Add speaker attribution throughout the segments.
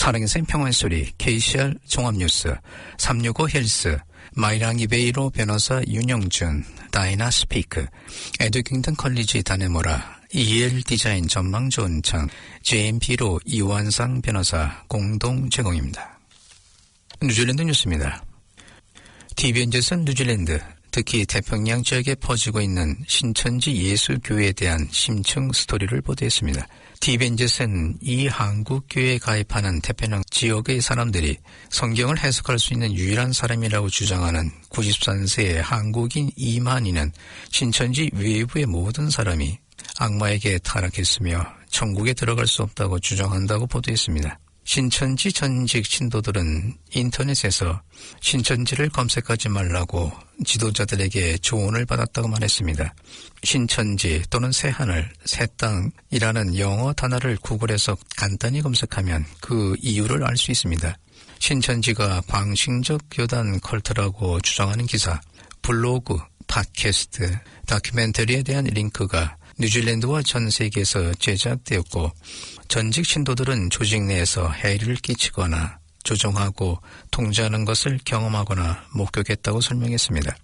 Speaker 1: 사랑의 평화소리, KCR 종합뉴스, 365 헬스, 마이랑이 베이로 변호사 윤영준, 다이나 스피크, 에듀킹턴 컬리지 다네모라, EL 디자인 전망 좋은 창, JMP로 이완상 변호사 공동 제공입니다. 뉴질랜드 뉴스입니다. TVN에서는 뉴질랜드, 특히 태평양 지역에 퍼지고 있는 신천지 예수교회에 대한 심층 스토리를 보도했습니다. TVN에서는 이 한국교회에 가입하는 태평양 지역의 사람들이 성경을 해석할 수 있는 유일한 사람이라고 주장하는 93세의 한국인 이만희는 신천지 외부의 모든 사람이 악마에게 타락했으며 천국에 들어갈 수 없다고 주장한다고 보도했습니다. 신천지 전직 신도들은 인터넷에서 신천지를 검색하지 말라고 지도자들에게 조언을 받았다고 말했습니다. 신천지 또는 새하늘, 새땅이라는 영어 단어를 구글에서 간단히 검색하면 그 이유를 알 수 있습니다. 신천지가 광신적 교단 컬트라고 주장하는 기사, 블로그, 팟캐스트, 다큐멘터리에 대한 링크가 뉴질랜드와 전 세계에서 제작되었고 전직 신도들은 조직 내에서 해이를 끼치거나 조종하고 통제하는 것을 경험하거나 목격했다고 설명했습니다.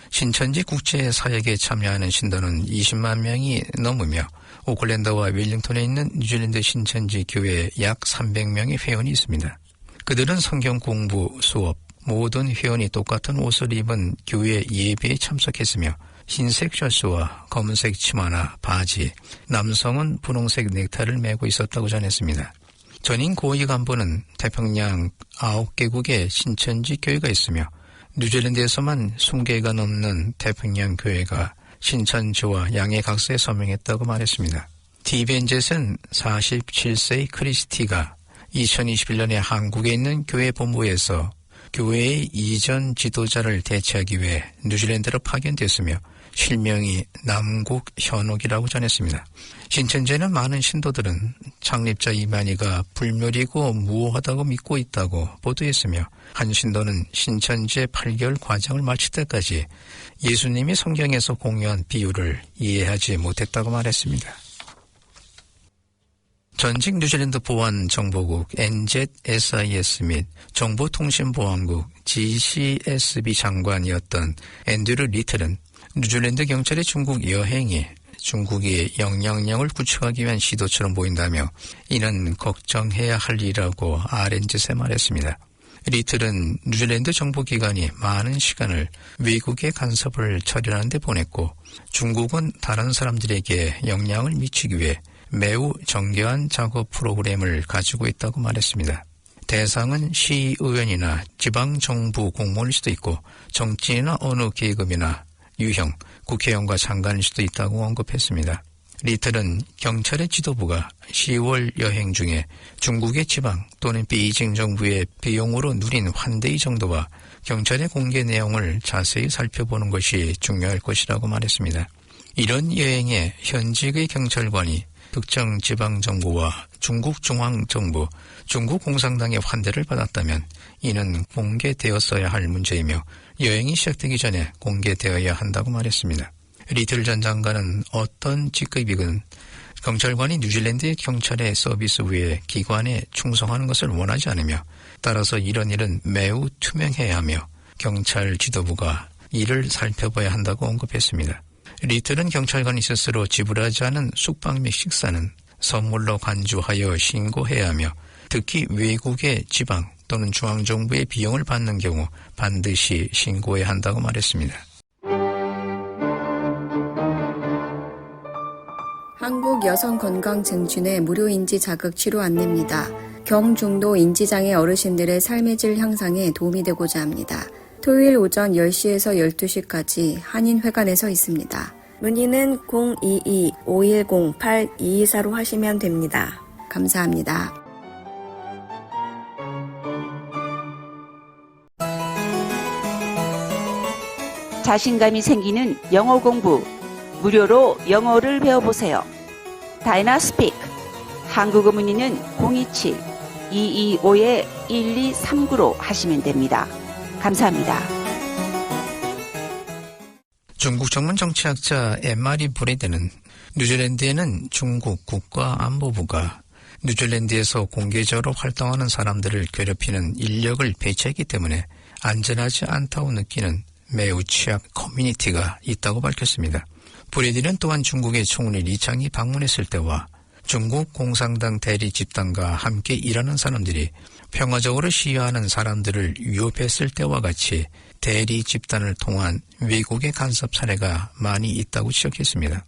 Speaker 1: 신천지 국제 사역에 참여하는 신도는 20만 명이 넘으며 오클랜드와 웰링턴에 있는 뉴질랜드 신천지 교회에 약 300명의 회원이 있습니다. 그들은 성경 공부, 수업, 모든 회원이 똑같은 옷을 입은 교회 예배에 참석했으며 흰색 셔츠와 검은색 치마나 바지, 남성은 분홍색 넥타이를 메고 있었다고 전했습니다. 전임 고위 간부는 태평양 9개국에 신천지 교회가 있으며 뉴질랜드에서만 20개가 넘는 태평양 교회가 신천지와 양의 각서에 서명했다고 말했습니다. TVNZ는 47세의 크리스티가 2021년에 한국에 있는 교회 본부에서 교회의 이전 지도자를 대체하기 위해 뉴질랜드로 파견됐으며 실명이 남국 현옥이라고 전했습니다. 신천지에는 많은 신도들은 창립자 이만희가 불멸이고 무오하다고 믿고 있다고 보도했으며 한 신도는 신천지의 8개월 과정을 마칠 때까지 예수님이 성경에서 공유한 비유를 이해하지 못했다고 말했습니다. 전직 뉴질랜드 보안정보국 NZSIS 및 정보통신보안국 GCSB 장관이었던 앤드류 리틀은 뉴질랜드 경찰의 중국 여행이 중국이 영향력을 구축하기 위한 시도처럼 보인다며 이는 걱정해야 할 일이라고 RNZ에 말했습니다. 리틀은 뉴질랜드 정보기관이 많은 시간을 외국의 간섭을 처리하는 데 보냈고 중국은 다른 사람들에게 영향을 미치기 위해 매우 정교한 작업 프로그램을 가지고 있다고 말했습니다. 대상은 시의원이나 지방정부 공무원일 수도 있고 정치인이나 어느 계급이나 유형, 국회의원과 장관일 수도 있다고 언급했습니다. 리틀은 경찰의 지도부가 10월 여행 중에 중국의 지방 또는 베이징 정부의 비용으로 누린 환대의 정도와 경찰의 공개 내용을 자세히 살펴보는 것이 중요할 것이라고 말했습니다. 이런 여행에 현직의 경찰관이 특정 지방정부와 중국 중앙정부, 중국 공산당의 환대를 받았다면 이는 공개되었어야 할 문제이며 여행이 시작되기 전에 공개되어야 한다고 말했습니다. 리틀 전 장관은 어떤 직급이건 경찰관이 뉴질랜드의 경찰의 서비스 외에 기관에 충성하는 것을 원하지 않으며 따라서 이런 일은 매우 투명해야 하며 경찰 지도부가 이를 살펴봐야 한다고 언급했습니다. 리틀은 경찰관이 스스로 지불하지 않은 숙박 및 식사는 선물로 간주하여 신고해야 하며 특히 외국의 지방 또는 중앙정부의 비용을 받는 경우 반드시 신고해야 한다고 말했습니다.
Speaker 2: 한국여성건강증진의 무료인지 자극 치료 안내입니다. 경중도 인지장애 어르신들의 삶의 질 향상에 도움이 되고자 합니다. 토요일 오전 10시에서 12시까지 한인회관에서 있습니다. 문의는 022-510-8224로 하시면 됩니다. 감사합니다.
Speaker 3: 자신감이 생기는 영어 공부, 무료로 영어를 배워보세요. 다이나 스피크, 한국어 문의는 027-225-1239로 하시면 됩니다. 감사합니다.
Speaker 1: 중국 전문 정치학자 엠마리 브레드는 뉴질랜드에는 중국 국가안보부가 뉴질랜드에서 공개적으로 활동하는 사람들을 괴롭히는 인력을 배치했기 때문에 안전하지 않다고 느끼는 매우 취약 커뮤니티가 있다고 밝혔습니다. 브래디는 또한 중국의 총리 리창이 방문했을 때와 중국 공산당 대리 집단과 함께 일하는 사람들이 평화적으로 시위하는 사람들을 위협했을 때와 같이 대리 집단을 통한 외국의 간섭 사례가 많이 있다고 지적했습니다.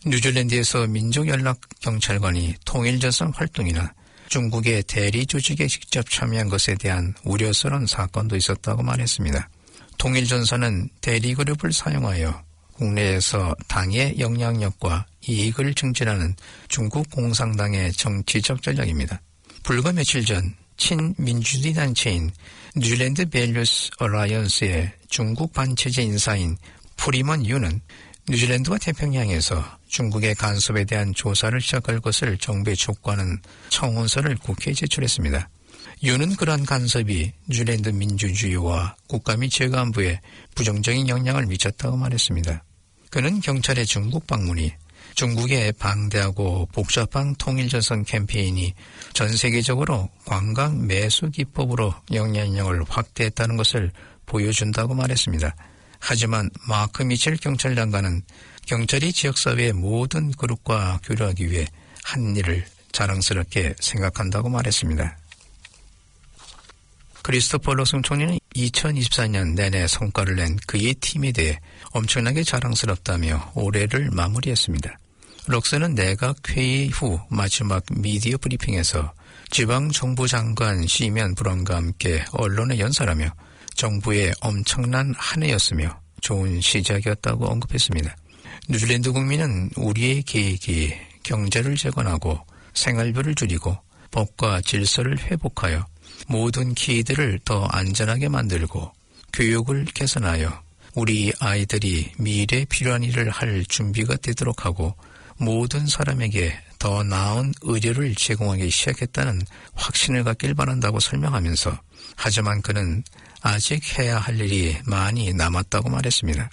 Speaker 1: 뉴질랜드에서 민족연락경찰관이 통일전선 활동이나 중국의 대리 조직에 직접 참여한 것에 대한 우려스러운 사건도 있었다고 말했습니다. 통일전선은 대리그룹을 사용하여 국내에서 당의 영향력과 이익을 증진하는 중국 공산당의 정치적 전략입니다. 불과 며칠 전 친민주주의 단체인 뉴질랜드 밸류스 얼라이언스의 중국 반체제 인사인 프리먼 유는 뉴질랜드와 태평양에서 중국의 간섭에 대한 조사를 시작할 것을 정부에 촉구하는 청원서를 국회에 제출했습니다. 유는 그러한 간섭이 뉴질랜드 민주주의와 국가 및 재간부에 부정적인 영향을 미쳤다고 말했습니다. 그는 경찰의 중국 방문이 중국의 방대하고 복잡한 통일전선 캠페인이 전 세계적으로 관광 매수 기법으로 영향력을 확대했다는 것을 보여준다고 말했습니다. 하지만 마크 미첼 경찰장관은 경찰이 지역사회의 모든 그룹과 교류하기 위해 한 일을 자랑스럽게 생각한다고 말했습니다. 크리스토퍼 록슨 총리는 2024년 내내 성과를 낸 그의 팀에 대해 엄청나게 자랑스럽다며 올해를 마무리했습니다. 록슨은 내각 회의 후 마지막 미디어 브리핑에서 지방정부 장관 시면 불안과 함께 언론에 연설하며 정부의 엄청난 한 해였으며 좋은 시작이었다고 언급했습니다. 뉴질랜드 국민은 우리의 계획이 경제를 재건하고 생활비를 줄이고 법과 질서를 회복하여 모든 키들을 더 안전하게 만들고 교육을 개선하여 우리 아이들이 미래에 필요한 일을 할 준비가 되도록 하고 모든 사람에게 더 나은 의료를 제공하기 시작했다는 확신을 갖길 바란다고 설명하면서 하지만 그는 아직 해야 할 일이 많이 남았다고 말했습니다.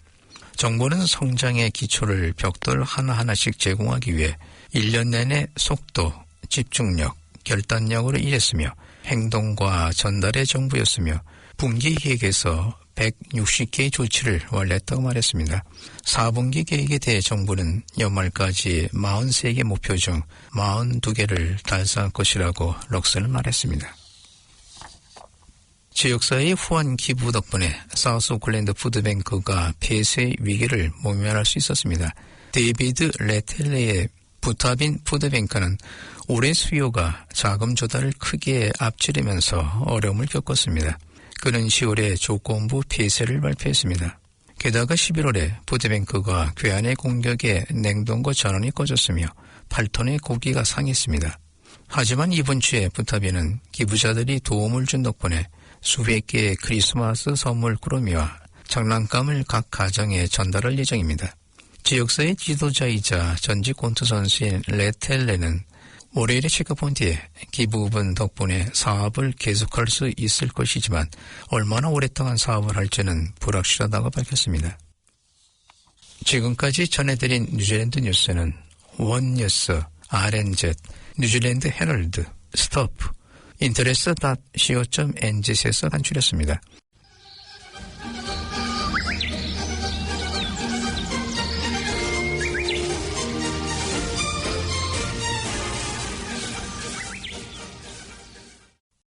Speaker 1: 정부는 성장의 기초를 벽돌 하나하나씩 제공하기 위해 1년 내내 속도, 집중력, 결단력으로 일했으며 행동과 전달의 정부였으며 분기 계획에서 160개의 조치를 완료했다고 말했습니다. 4분기 계획에 대해 정부는 연말까지 43개 목표 중 42개를 달성할 것이라고 록슨은 말했습니다. 지역사회의 후원 기부 덕분에 사우스 오클랜드 푸드뱅크가 폐쇄 위기를 모면할 수 있었습니다. 데이비드 레텔레의 부타빈 푸드뱅크는 올해 수요가 자금 조달을 크게 앞지르면서 어려움을 겪었습니다. 그는 10월에 조건부 폐쇄를 발표했습니다. 게다가 11월에 푸드뱅크가 괴한의 공격에 냉동고 전원이 꺼졌으며 8톤의 고기가 상했습니다. 하지만 이번 주에 부타빈은 기부자들이 도움을 준 덕분에 수백 개의 크리스마스 선물 꾸러미와 장난감을 각 가정에 전달할 예정입니다. 지역사회 지도자이자 전직 권투 선수인 레텔레는 월요일에 체크본 뒤에 기부분 덕분에 사업을 계속할 수 있을 것이지만 얼마나 오랫동안 사업을 할지는 불확실하다고 밝혔습니다. 지금까지 전해드린 뉴질랜드 뉴스는 원뉴스, RNZ, 뉴질랜드 헤럴드, 스토프, 인터레스.co.nz에서 간추렸습니다.